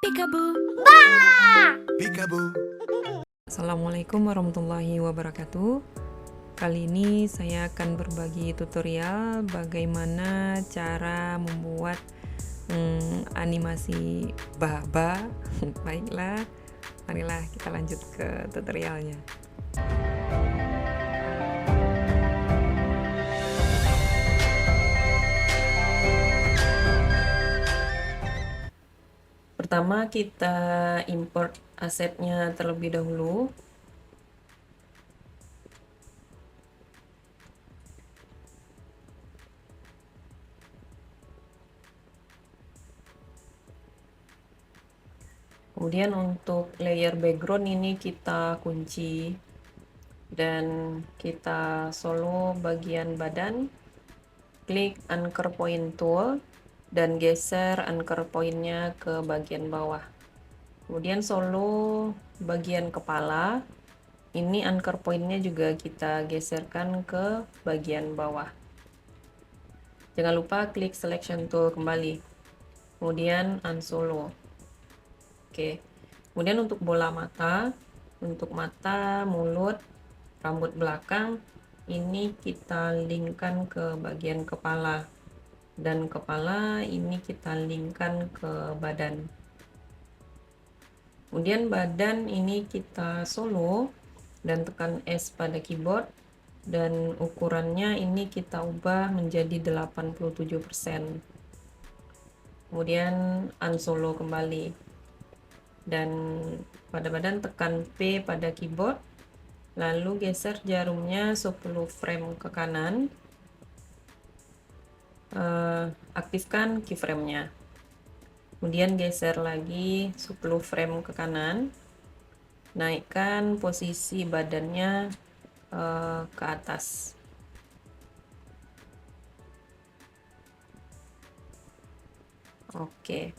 Peekaboo. Peekaboo. Assalamualaikum warahmatullahi wabarakatuh. Kali ini saya akan berbagi tutorial bagaimana cara membuat animasi baba. Baiklah, marilah kita lanjut ke tutorialnya. Pertama kita import asetnya terlebih dahulu. Kemudian untuk layer background ini kita kunci dan kita solo bagian badan, klik anchor point tool dan geser anchor pointnya ke bagian bawah. Kemudian solo bagian kepala, ini anchor pointnya juga kita geserkan ke bagian bawah. Jangan lupa klik selection tool kembali, kemudian unsolo. Oke, kemudian untuk bola mata, untuk mata, mulut, rambut belakang, ini kita linkkan ke bagian kepala, dan kepala ini kita linkkan ke badan. Kemudian badan ini kita solo dan tekan S pada keyboard, dan ukurannya ini kita ubah menjadi 87%. Kemudian unsolo kembali, dan pada badan tekan P pada keyboard, lalu geser jarumnya 10 frame ke kanan, aktifkan keyframe-nya, kemudian geser lagi 10 frame ke kanan, naikkan posisi badannya ke atas. Oke,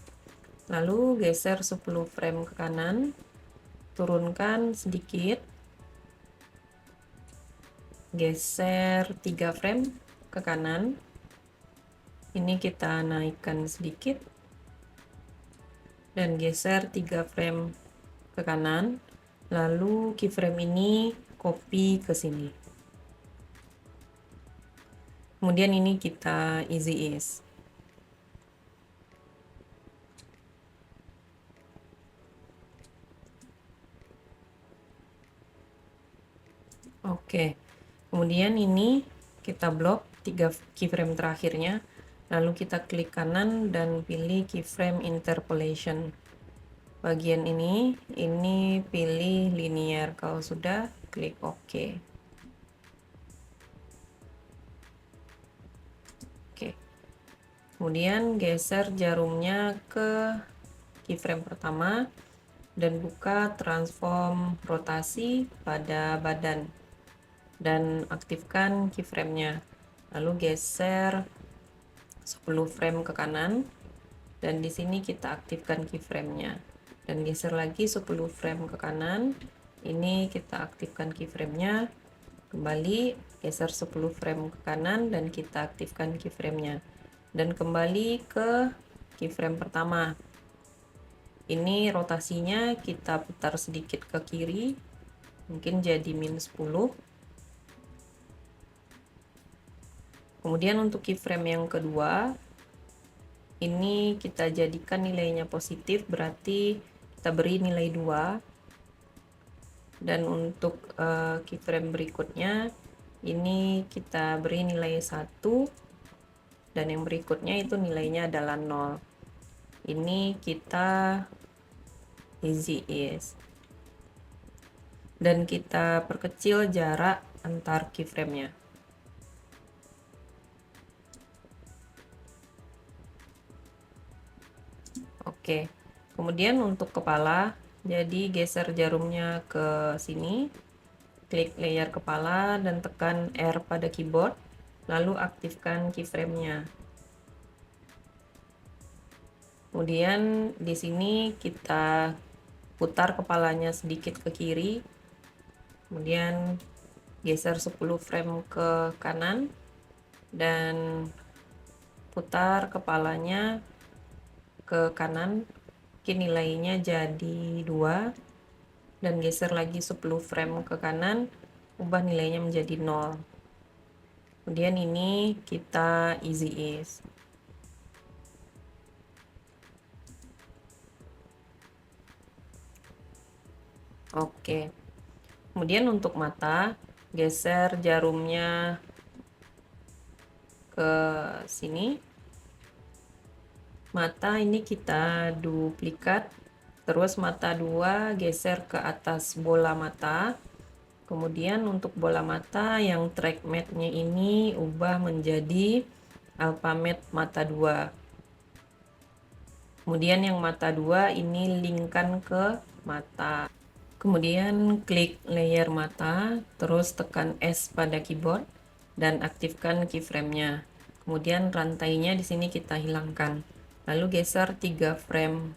lalu geser 10 frame ke kanan, turunkan sedikit, geser 3 frame ke kanan, ini kita naikkan sedikit dan geser 3 frame ke kanan, lalu keyframe ini copy ke sini, kemudian ini kita easy ease. Oke, kemudian ini kita blok 3 keyframe terakhirnya, lalu kita klik kanan dan pilih keyframe interpolation. Bagian ini pilih linear. Kalau sudah, klik OK. Oke, kemudian geser jarumnya ke keyframe pertama dan buka transform rotasi pada badan dan aktifkan keyframe-nya, lalu geser 10 frame ke kanan, dan di sini kita aktifkan keyframe-nya, dan geser lagi 10 frame ke kanan, ini kita aktifkan keyframe-nya, kembali geser 10 frame ke kanan dan kita aktifkan keyframe-nya, dan kembali ke keyframe pertama. Ini rotasinya kita putar sedikit ke kiri, mungkin jadi -10. Kemudian untuk keyframe yang kedua, ini kita jadikan nilainya positif, berarti kita beri nilai 2. Dan untuk keyframe berikutnya, ini kita beri nilai 1, dan yang berikutnya itu nilainya adalah 0. Ini kita easy ease. Dan kita perkecil jarak antar keyframe-nya. Oke, kemudian untuk kepala, jadi geser jarumnya ke sini, klik layer kepala dan tekan R pada keyboard, lalu aktifkan keyframe-nya. Kemudian di sini kita putar kepalanya sedikit ke kiri, kemudian geser 10 frame ke kanan dan putar kepalanya ke kanan nilainya jadi 2 dan geser lagi 10 frame ke kanan, ubah nilainya menjadi 0. Kemudian ini kita easy ease. Oke. Kemudian untuk mata, geser jarumnya ke sini. Mata ini kita duplikat, terus mata 2 geser ke atas bola mata. Kemudian untuk bola mata yang track matte-nya ini ubah menjadi alpha matte mata 2. Kemudian yang mata 2 ini linkkan ke mata. Kemudian klik layer mata, terus tekan S pada keyboard dan aktifkan keyframe-nya. Kemudian rantainya di sini kita hilangkan. Lalu geser 3 frame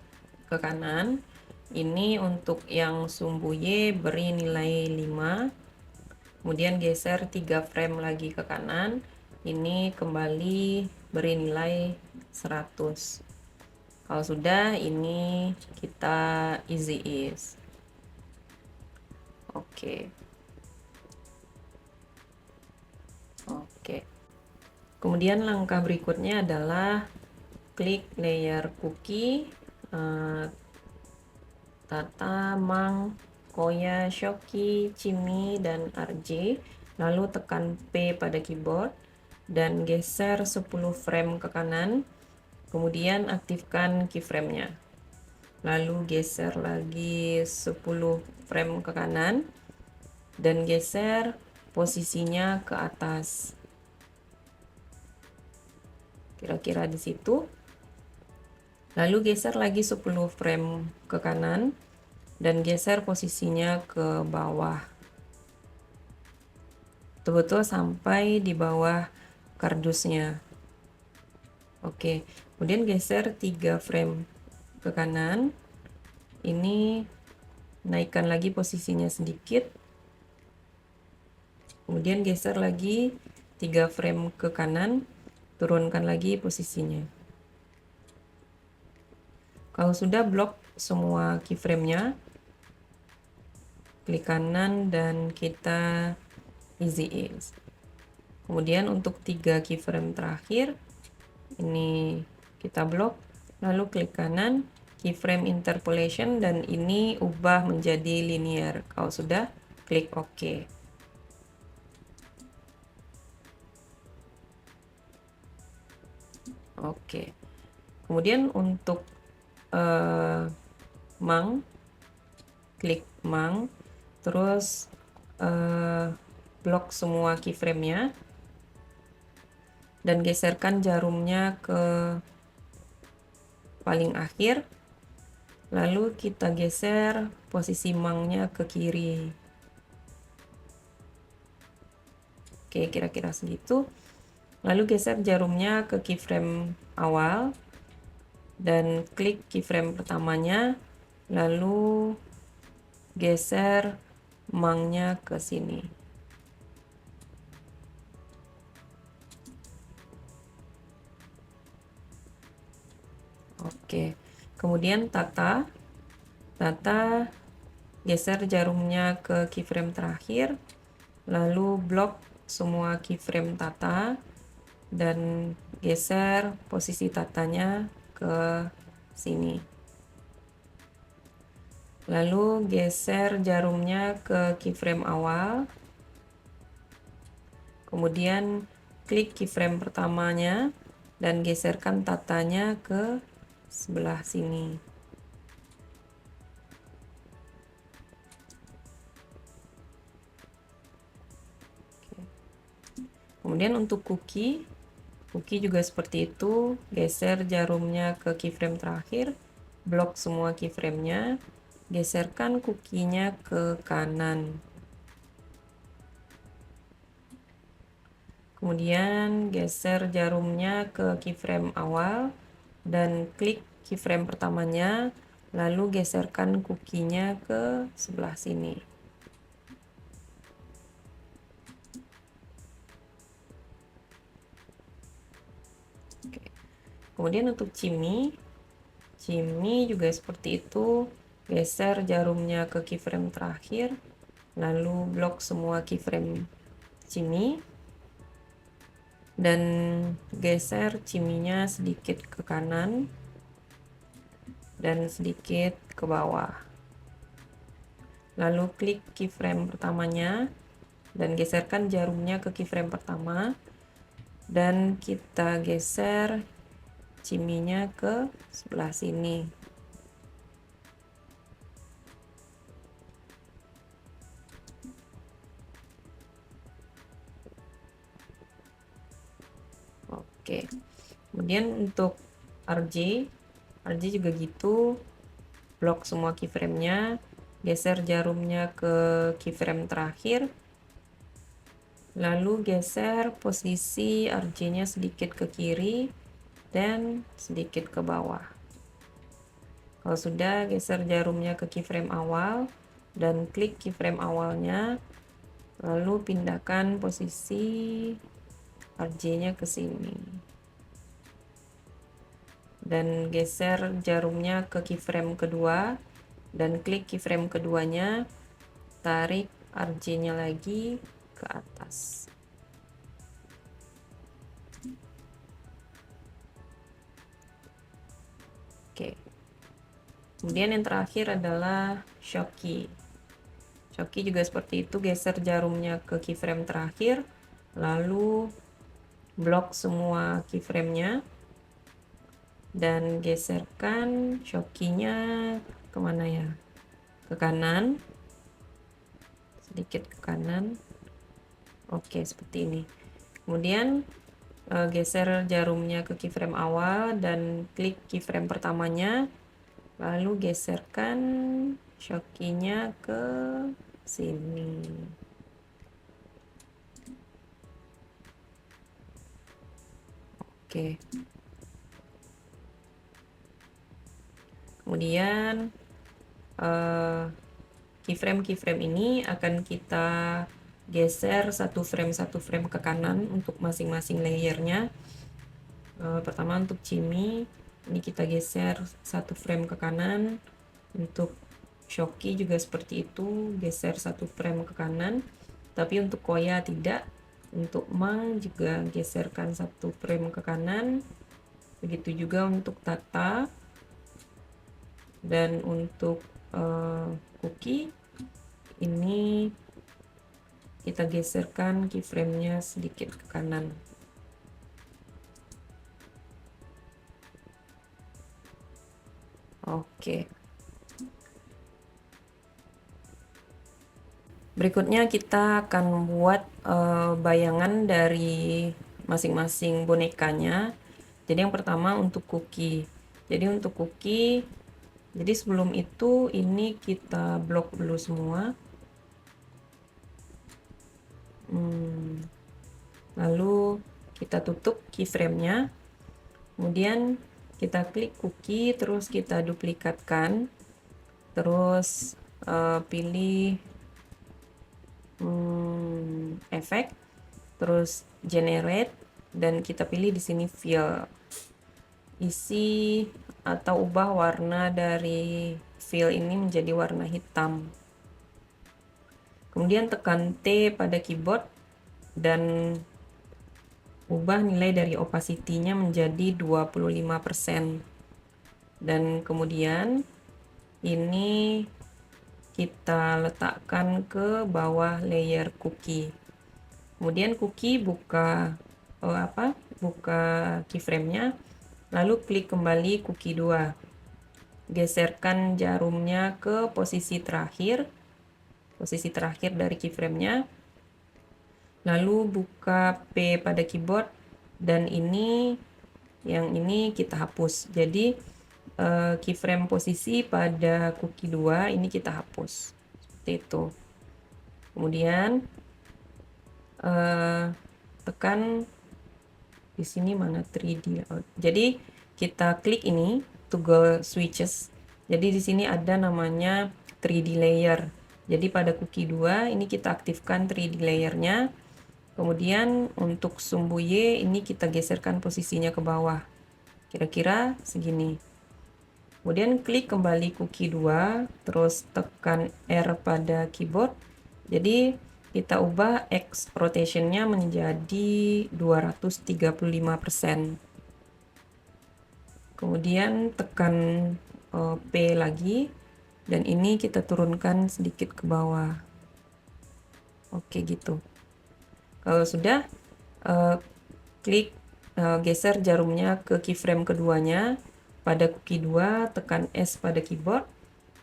ke kanan. Ini untuk yang sumbu Y beri nilai 5. Kemudian geser 3 frame lagi ke kanan. Ini kembali beri nilai 100. Kalau sudah, ini kita easy ease. Oke. Oke. Kemudian langkah berikutnya adalah klik layer cookie, Tata, Mang, Koya, Shoki, Chimi, dan RJ. Lalu tekan P pada keyboard dan geser 10 frame ke kanan. Kemudian aktifkan keyframe-nya. Lalu geser lagi 10 frame ke kanan dan geser posisinya ke atas. Kira-kira di situ. Lalu geser lagi 10 frame ke kanan dan geser posisinya ke bawah. Betul-betul sampai di bawah kardusnya. Oke, kemudian geser 3 frame ke kanan. Ini naikkan lagi posisinya sedikit. Kemudian geser lagi 3 frame ke kanan, turunkan lagi posisinya. Kalau sudah blok semua keyframe-nya, klik kanan dan kita easy ease. Kemudian untuk 3 keyframe terakhir, ini kita blok, lalu klik kanan, keyframe interpolation, dan ini ubah menjadi linear. Kalau sudah, klik OK. Oke. Kemudian untuk Mang, klik Mang, terus blok semua keyframe-nya dan geserkan jarumnya ke paling akhir, lalu kita geser posisi Mangnya ke kiri. Oke, kira-kira segitu. Lalu geser jarumnya ke keyframe awal dan klik keyframe pertamanya, lalu geser Mangnya ke sini. Oke, kemudian Tata geser jarumnya ke keyframe terakhir, lalu blok semua keyframe Tata dan geser posisi Tatanya ke sini. Lalu geser jarumnya ke keyframe awal. Kemudian klik keyframe pertamanya dan geserkan Tatanya ke sebelah sini. Kemudian untuk cookie juga seperti itu, geser jarumnya ke keyframe terakhir, blok semua keyframe-nya, geserkan cookie-nya ke kanan. Kemudian geser jarumnya ke keyframe awal dan klik keyframe pertamanya, lalu geserkan cookie-nya ke sebelah sini. Kemudian untuk Chimi Cimi juga seperti itu, geser jarumnya ke keyframe terakhir, lalu blok semua keyframe Cimi, dan geser ciminya sedikit ke kanan dan sedikit ke bawah. Lalu klik keyframe pertamanya dan geserkan jarumnya ke keyframe pertama, dan kita geser ciminya ke sebelah sini. Oke, kemudian untuk RJ juga gitu, blok semua keyframe-nya, geser jarumnya ke keyframe terakhir, lalu geser posisi RJ-nya sedikit ke kiri dan sedikit ke bawah. Kalau sudah, geser jarumnya ke keyframe awal dan klik keyframe awalnya, lalu pindahkan posisi RJ-nya ke sini dan geser jarumnya ke keyframe kedua dan klik keyframe keduanya, tarik RJ-nya lagi ke atas. Oke, kemudian yang terakhir adalah Shoki. Shoki juga seperti itu, geser jarumnya ke keyframe terakhir, lalu blok semua keyframe-nya dan geserkan Shoki-nya kemana ya? Ke kanan, sedikit ke kanan. Oke, seperti ini. Kemudian geser jarumnya ke keyframe awal dan klik keyframe pertamanya, lalu geserkan Shoki-nya ke sini. Oke. Kemudian keyframe ini akan kita geser satu frame ke kanan untuk masing-masing layernya. Pertama untuk Cimi, ini kita geser satu frame ke kanan. Untuk Shoki juga seperti itu, geser satu frame ke kanan. Tapi untuk Koya tidak. Untuk Mang juga geserkan satu frame ke kanan. Begitu juga untuk Tata. Dan untuk Kuki, ini kita geserkan keyframe-nya sedikit ke kanan. Oke. Berikutnya kita akan buat bayangan dari masing-masing bonekanya. Jadi yang pertama untuk Kuki. Jadi untuk Kuki, jadi sebelum itu ini kita blok dulu semua. Lalu kita tutup keyframe-nya. Kemudian kita klik Kuki, terus kita duplikatkan. Terus pilih efek, terus generate, dan kita pilih di sini fill. Isi atau ubah warna dari fill ini menjadi warna hitam. Kemudian tekan T pada keyboard dan ubah nilai dari opacity-nya menjadi 25%. Dan kemudian ini kita letakkan ke bawah layer Kuki. Kemudian Kuki buka buka keyframe-nya, lalu klik kembali Kuki 2. Geserkan jarumnya ke posisi terakhir dari keyframe-nya. Lalu buka P pada keyboard dan yang ini kita hapus. Jadi keyframe posisi pada Kuki 2 ini kita hapus. Seperti itu. Kemudian tekan di sini mana 3D. Jadi kita klik ini toggle switches. Jadi di sini ada namanya 3D layer. Jadi pada Kuki 2 ini kita aktifkan 3D layernya. Kemudian untuk sumbu Y ini kita geserkan posisinya ke bawah. Kira-kira segini. Kemudian klik kembali cookie 2, terus tekan R pada keyboard. Jadi kita ubah X rotationnya menjadi 235%. Kemudian tekan P lagi, dan ini kita turunkan sedikit ke bawah. Oke gitu. Kalau sudah, klik geser jarumnya ke keyframe keduanya. Pada cookie 2, tekan S pada keyboard,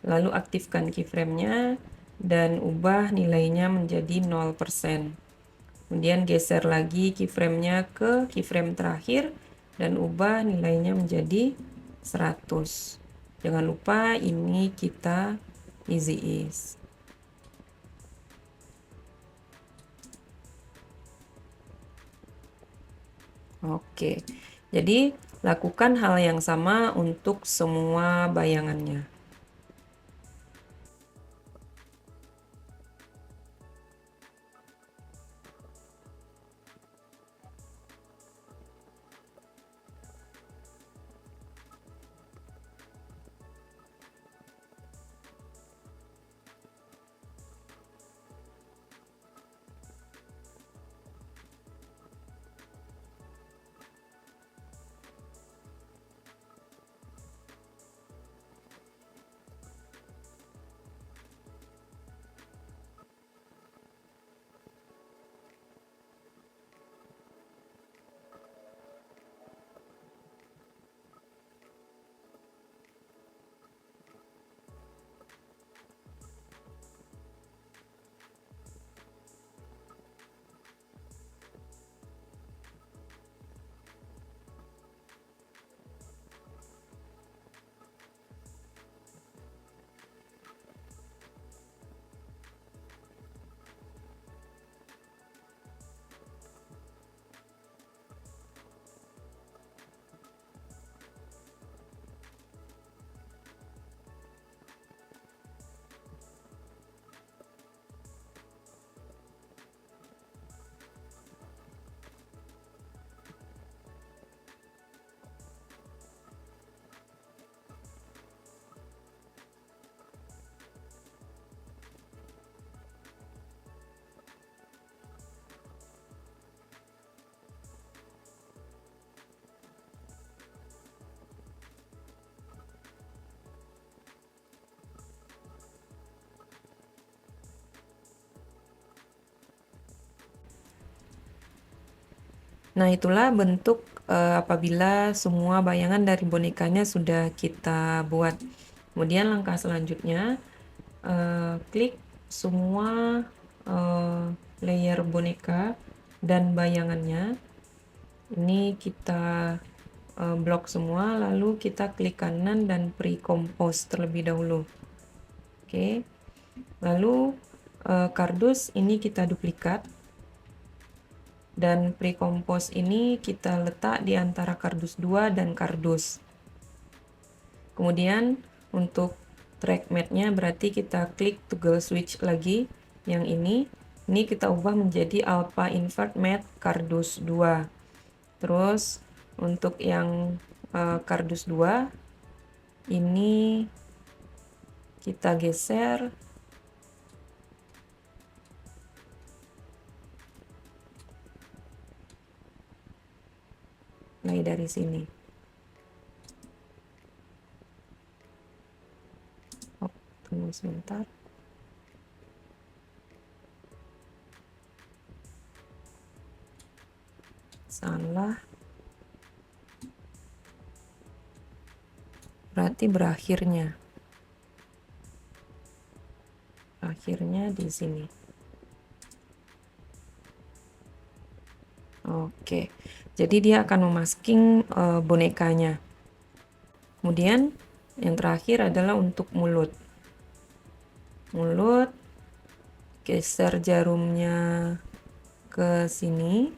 lalu aktifkan keyframe-nya dan ubah nilainya menjadi 0%. Kemudian geser lagi keyframe-nya ke keyframe terakhir dan ubah nilainya menjadi 100. Jangan lupa ini kita easy ease. Oke, jadi lakukan hal yang sama untuk semua bayangannya. Nah, itulah bentuk apabila semua bayangan dari bonekanya sudah kita buat. Kemudian langkah selanjutnya, klik semua layer boneka dan bayangannya. Ini kita blok semua, lalu kita klik kanan dan pre-compose terlebih dahulu. Oke, lalu kardus ini kita duplikat. Dan pre-compose ini kita letak di antara kardus 2 dan kardus. Kemudian untuk track matte-nya berarti kita klik toggle switch lagi yang ini. Ini kita ubah menjadi alpha invert matte kardus 2. Terus untuk yang kardus 2 ini kita geser mulai dari sini. Oh, tunggu sebentar. Salah. Berarti berakhirnya di sini. Oke, jadi dia akan memasking bonekanya. Kemudian yang terakhir adalah untuk mulut. Mulut, geser jarumnya ke sini,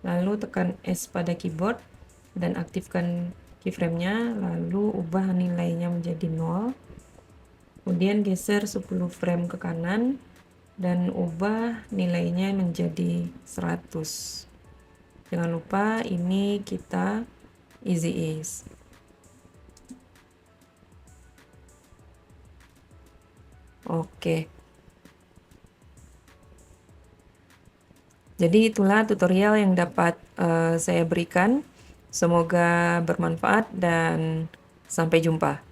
lalu tekan S pada keyboard dan aktifkan keyframe-nya, lalu ubah nilainya menjadi 0. Kemudian geser 10 frame ke kanan dan ubah nilainya menjadi 100. Jangan lupa ini kita easy ease. Oke. Jadi itulah tutorial yang dapat saya berikan. Semoga bermanfaat dan sampai jumpa.